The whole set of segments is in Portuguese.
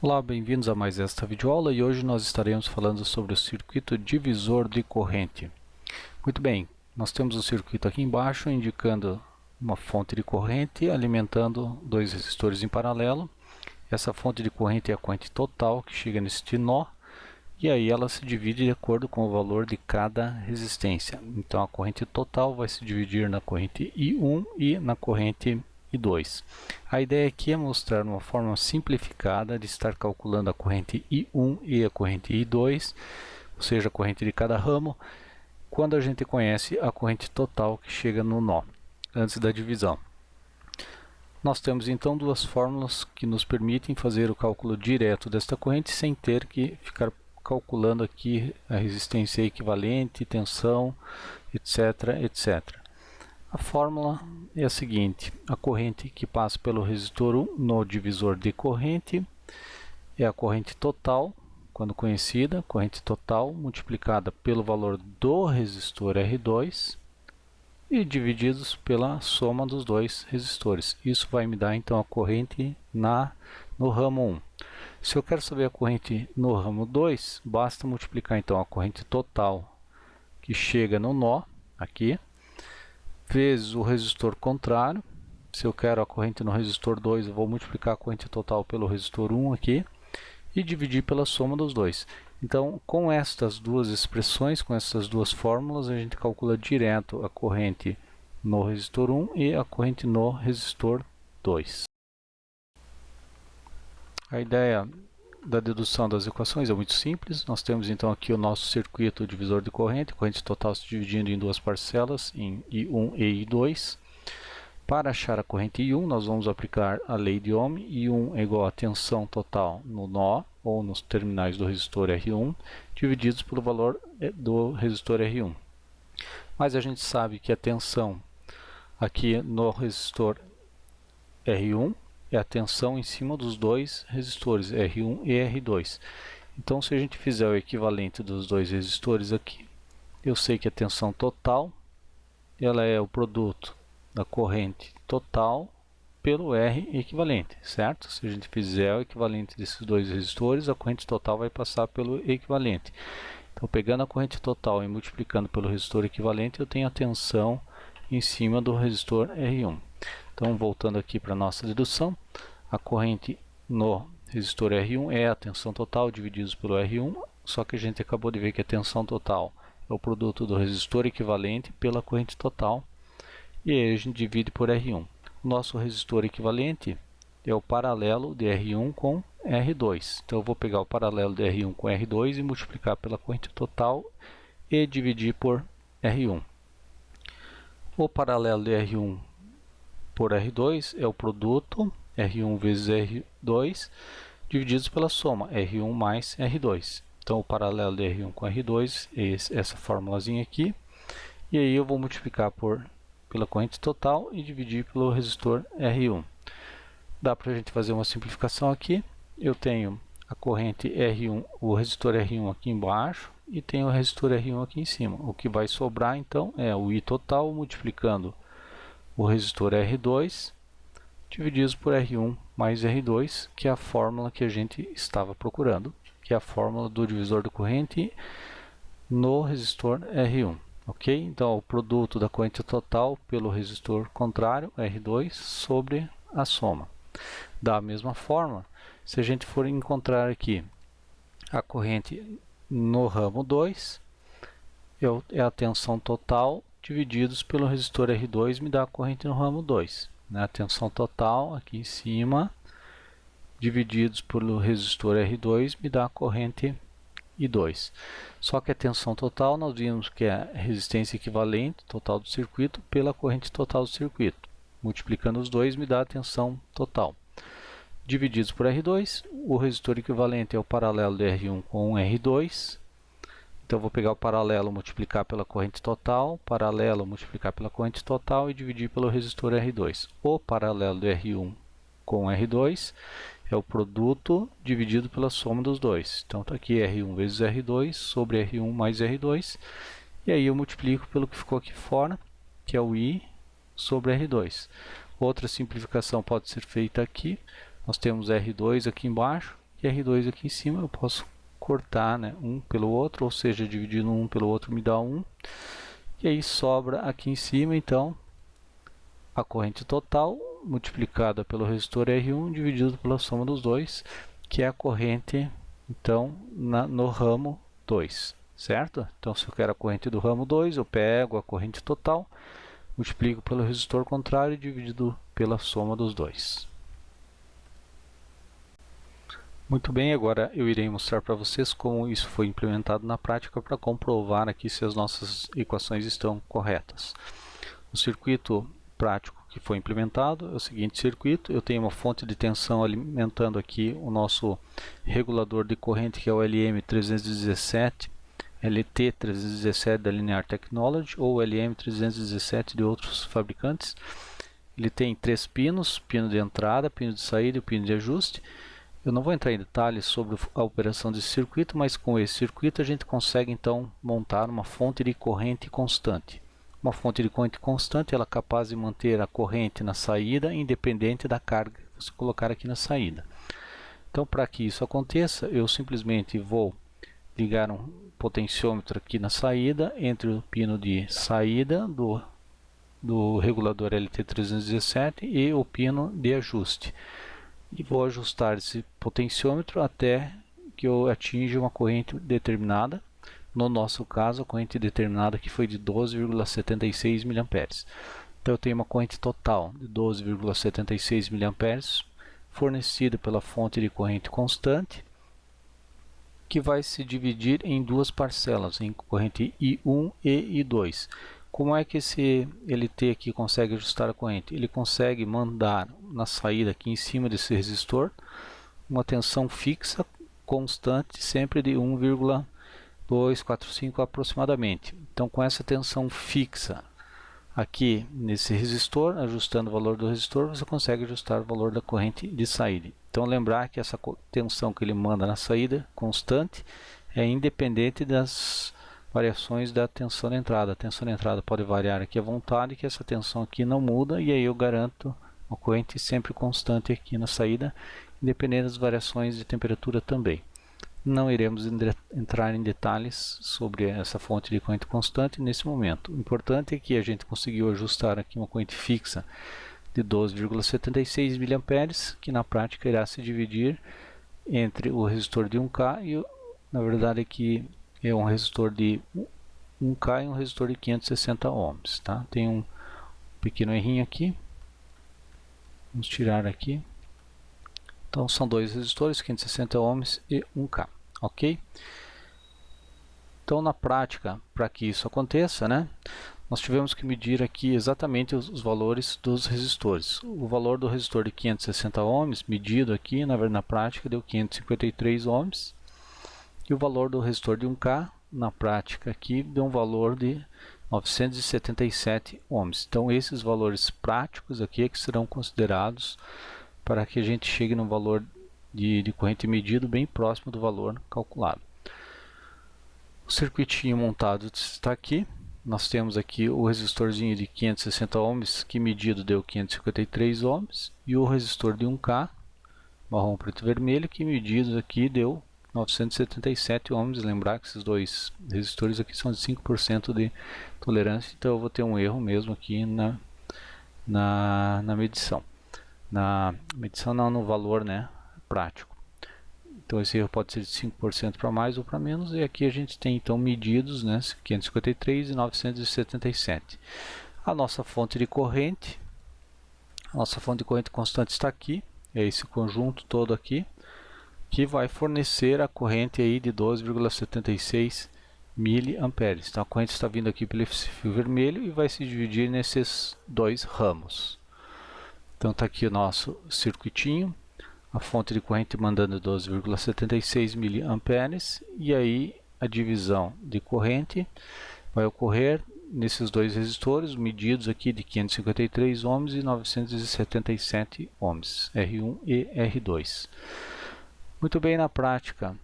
Olá, bem-vindos a mais esta videoaula e hoje nós estaremos falando sobre o circuito divisor de corrente. Muito bem, nós temos o circuito aqui embaixo indicando uma fonte de corrente alimentando dois resistores em paralelo. Essa fonte de corrente é a corrente total que chega neste nó e aí ela se divide de acordo com o valor de cada resistência. Então a corrente total vai se dividir na corrente I1 e na corrente I2. A ideia aqui é mostrar uma forma simplificada de estar calculando a corrente I1 e a corrente I2, ou seja, a corrente de cada ramo, quando a gente conhece a corrente total que chega no nó, antes da divisão. Nós temos então duas fórmulas que nos permitem fazer o cálculo direto desta corrente sem ter que ficar calculando aqui a resistência equivalente, tensão, etc, etc. A fórmula é a seguinte: a corrente que passa pelo resistor 1 no divisor de corrente é a corrente total, quando conhecida, corrente total multiplicada pelo valor do resistor R2 e divididos pela soma dos dois resistores. Isso vai me dar então a corrente no ramo 1. Se eu quero saber a corrente no ramo 2, basta multiplicar então a corrente total que chega no nó, aqui, vezes o resistor contrário. Se eu quero a corrente no resistor 2, eu vou multiplicar a corrente total pelo resistor 1 aqui e dividir pela soma dos dois. Então, com estas duas expressões, com essas duas fórmulas, a gente calcula direto a corrente no resistor 1 e a corrente no resistor 2. A ideia da dedução das equações é muito simples. Nós temos então aqui o nosso circuito divisor de corrente total se dividindo em duas parcelas, em I1 e I2. Para achar a corrente I1, nós vamos aplicar a lei de Ohm. I1 é igual a tensão total no nó, ou nos terminais do resistor R1, divididos pelo valor do resistor R1. Mas a gente sabe que a tensão aqui no resistor R1 é a tensão em cima dos dois resistores, R1 e R2. Então, se a gente fizer o equivalente dos dois resistores aqui, eu sei que a tensão total ela é o produto da corrente total pelo R equivalente, certo? Se a gente fizer o equivalente desses dois resistores, a corrente total vai passar pelo equivalente. Então, pegando a corrente total e multiplicando pelo resistor equivalente, eu tenho a tensão em cima do resistor R1. Então, voltando aqui para a nossa dedução, a corrente no resistor R1 é a tensão total divididos pelo R1, só que a gente acabou de ver que a tensão total é o produto do resistor equivalente pela corrente total, e aí a gente divide por R1. O nosso resistor equivalente é o paralelo de R1 com R2. Então, eu vou pegar o paralelo de R1 com R2 e multiplicar pela corrente total e dividir por R1. O paralelo de R1 por R2 é o produto R1 vezes R2 divididos pela soma R1 mais R2. Então, o paralelo de R1 com R2 é essa formulazinha aqui. E aí eu vou multiplicar pela corrente total e dividir pelo resistor R1. Dá para a gente fazer uma simplificação aqui. Eu tenho a corrente R1, o resistor R1 aqui embaixo e tenho o resistor R1 aqui em cima. O que vai sobrar então é o I total multiplicando o resistor R2 divididos por R1 mais R2, que é a fórmula que a gente estava procurando, que é a fórmula do divisor de corrente no resistor R1. Ok? Então, o produto da corrente total pelo resistor contrário, R2, sobre a soma. Da mesma forma, se a gente for encontrar aqui a corrente no ramo 2, é a tensão total divididos pelo resistor R2 me dá a corrente no ramo 2. A tensão total aqui em cima, divididos pelo resistor R2, me dá a corrente I2. Só que a tensão total, nós vimos que é a resistência equivalente total do circuito pela corrente total do circuito. Multiplicando os dois, me dá a tensão total. Divididos por R2, o resistor equivalente é o paralelo de R1 com R2. Então, eu vou pegar o paralelo, multiplicar pela corrente total, paralelo, multiplicar pela corrente total e dividir pelo resistor R2. O paralelo de R1 com R2 é o produto dividido pela soma dos dois. Então, está aqui R1 vezes R2 sobre R1 mais R2. E aí eu multiplico pelo que ficou aqui fora, que é o I sobre R2. Outra simplificação pode ser feita aqui. Nós temos R2 aqui embaixo e R2 aqui em cima eu posso cortar, né, um pelo outro, ou seja, dividindo um pelo outro me dá 1. E aí sobra aqui em cima, então, a corrente total multiplicada pelo resistor R1 dividido pela soma dos dois, que é a corrente, então, no ramo 2, certo? Então, se eu quero a corrente do ramo 2, eu pego a corrente total, multiplico pelo resistor contrário e dividido pela soma dos dois. Muito bem, agora eu irei mostrar para vocês como isso foi implementado na prática para comprovar aqui se as nossas equações estão corretas. O circuito prático que foi implementado é o seguinte circuito: eu tenho uma fonte de tensão alimentando aqui o nosso regulador de corrente, que é o LM317, LT317 da Linear Technology ou LM317 de outros fabricantes. Ele tem 3 pinos: pino de entrada, pino de saída e pino de ajuste. Eu não vou entrar em detalhes sobre a operação desse circuito, mas com esse circuito a gente consegue então montar uma fonte de corrente constante. Uma fonte de corrente constante, ela é capaz de manter a corrente na saída independente da carga que você colocar aqui na saída. Então, para que isso aconteça, eu simplesmente vou ligar um potenciômetro aqui na saída entre o pino de saída do regulador LT317 e o pino de ajuste. E vou ajustar esse potenciômetro até que eu atinja uma corrente determinada. No nosso caso, a corrente determinada aqui foi de 12,76 mA. Então eu tenho uma corrente total de 12,76 mA fornecida pela fonte de corrente constante, que vai se dividir em duas parcelas, em corrente I1 e I2. Como é que esse LT aqui consegue ajustar a corrente? Ele consegue mandar na saída aqui em cima desse resistor uma tensão fixa constante, sempre de 1,245 aproximadamente. Então, com essa tensão fixa aqui nesse resistor, ajustando o valor do resistor, você consegue ajustar o valor da corrente de saída. Então, lembrar que essa tensão que ele manda na saída constante é independente das variações da tensão de entrada. A tensão de entrada pode variar aqui à vontade, que essa tensão aqui não muda, e aí eu garanto uma corrente sempre constante aqui na saída, independente das variações de temperatura também. Não iremos entrar em detalhes sobre essa fonte de corrente constante nesse momento. O importante é que a gente conseguiu ajustar aqui uma corrente fixa de 12,76 mA, que na prática irá se dividir entre o resistor de 1K e, na verdade, aqui é um resistor de 1K e um resistor de 560 ohms, tá? Tem um pequeno errinho aqui. Vamos tirar aqui. Então são dois resistores, 560 ohms e 1K, ok? Então na prática, para que isso aconteça, né, nós tivemos que medir aqui exatamente os valores dos resistores. O valor do resistor de 560 ohms, medido aqui, na prática, deu 553 ohms. E o valor do resistor de 1K, na prática aqui, deu um valor de 977 ohms. Então esses valores práticos aqui é que serão considerados para que a gente chegue no valor de corrente medido bem próximo do valor calculado. O circuitinho montado está aqui. Nós temos aqui o resistorzinho de 560 ohms, que medido deu 553 ohms, e o resistor de 1K, marrom, preto e vermelho, que medido aqui deu 977 ohms. Lembrar que esses dois resistores aqui são de 5% de tolerância, então eu vou ter um erro mesmo aqui na medição. Na medição não, no valor, né, prático. Então esse erro pode ser de 5% para mais ou para menos, e aqui a gente tem então medidos, né, 553 e 977. A nossa fonte de corrente constante está aqui, é esse conjunto todo aqui, que vai fornecer a corrente aí de 12,76 mA. Então a corrente está vindo aqui pelo fio vermelho e vai se dividir nesses dois ramos. Então está aqui o nosso circuitinho, a fonte de corrente mandando 12,76 mA, e aí a divisão de corrente vai ocorrer nesses dois resistores, medidos aqui de 553 ohms e 977 ohms, R1 e R2. Muito bem, na prática,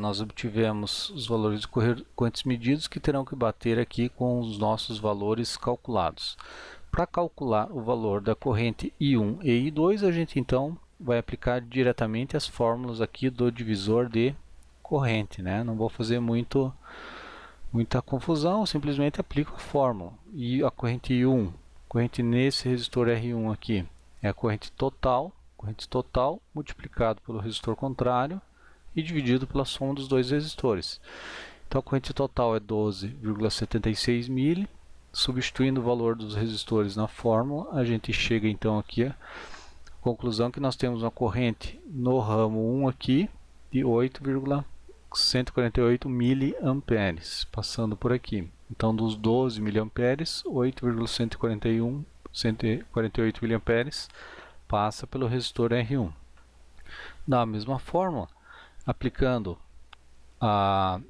nós obtivemos os valores de correntes medidos que terão que bater aqui com os nossos valores calculados. Para calcular o valor da corrente I1 e I2, a gente então vai aplicar diretamente as fórmulas aqui do divisor de corrente, né? Não vou fazer muita confusão, simplesmente aplico a fórmula. E a corrente I1, corrente nesse resistor R1 aqui, é a corrente total multiplicado pelo resistor contrário e dividido pela soma dos dois resistores. Então a corrente total é 12,76 mili. Substituindo o valor dos resistores na fórmula, a gente chega então aqui à conclusão que nós temos uma corrente no ramo 1 aqui de 8,148 miliamperes, passando por aqui. Então dos 12 miliamperes, 8,148 miliamperes passa pelo resistor R1. Da mesma forma, aplicando a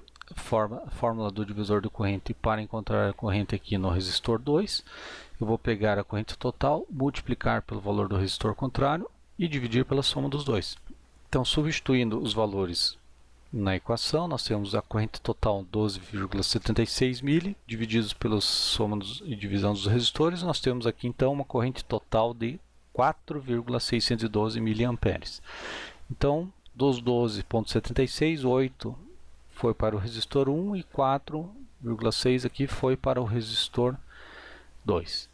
fórmula do divisor de corrente para encontrar a corrente aqui no resistor 2, eu vou pegar a corrente total, multiplicar pelo valor do resistor contrário e dividir pela soma dos dois. Então, substituindo os valores na equação, nós temos a corrente total 12,76 mili, divididos pela soma e divisão dos resistores, nós temos aqui então uma corrente total de 4,612 miliamperes. Então, dos 12,76, 8 foi para o resistor 1 e 4,6 aqui foi para o resistor 2.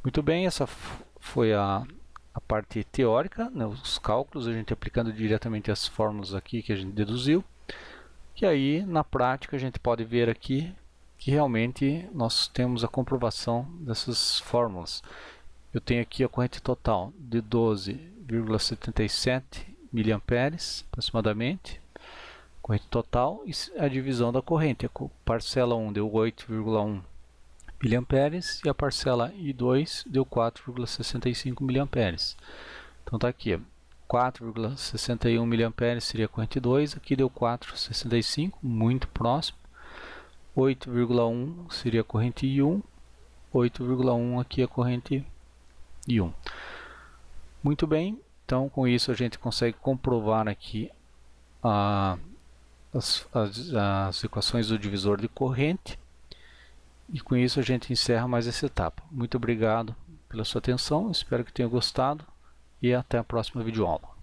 Muito bem, essa foi a parte teórica, né, os cálculos, a gente aplicando diretamente as fórmulas aqui que a gente deduziu. E aí, na prática, a gente pode ver aqui que realmente nós temos a comprovação dessas fórmulas. Eu tenho aqui a corrente total de 12,77 miliamperes aproximadamente, corrente total, e a divisão da corrente. A parcela 1 deu 8,1 miliamperes e a parcela I2 deu 4,65 miliamperes. Então está aqui, 4,61 miliamperes seria a corrente 2, aqui deu 4,65, muito próximo. 8,1 seria a corrente I1, 8,1 aqui a corrente I1. Muito bem, então com isso a gente consegue comprovar aqui as equações do divisor de corrente, e com isso a gente encerra mais essa etapa. Muito obrigado pela sua atenção, espero que tenha gostado e até a próxima videoaula.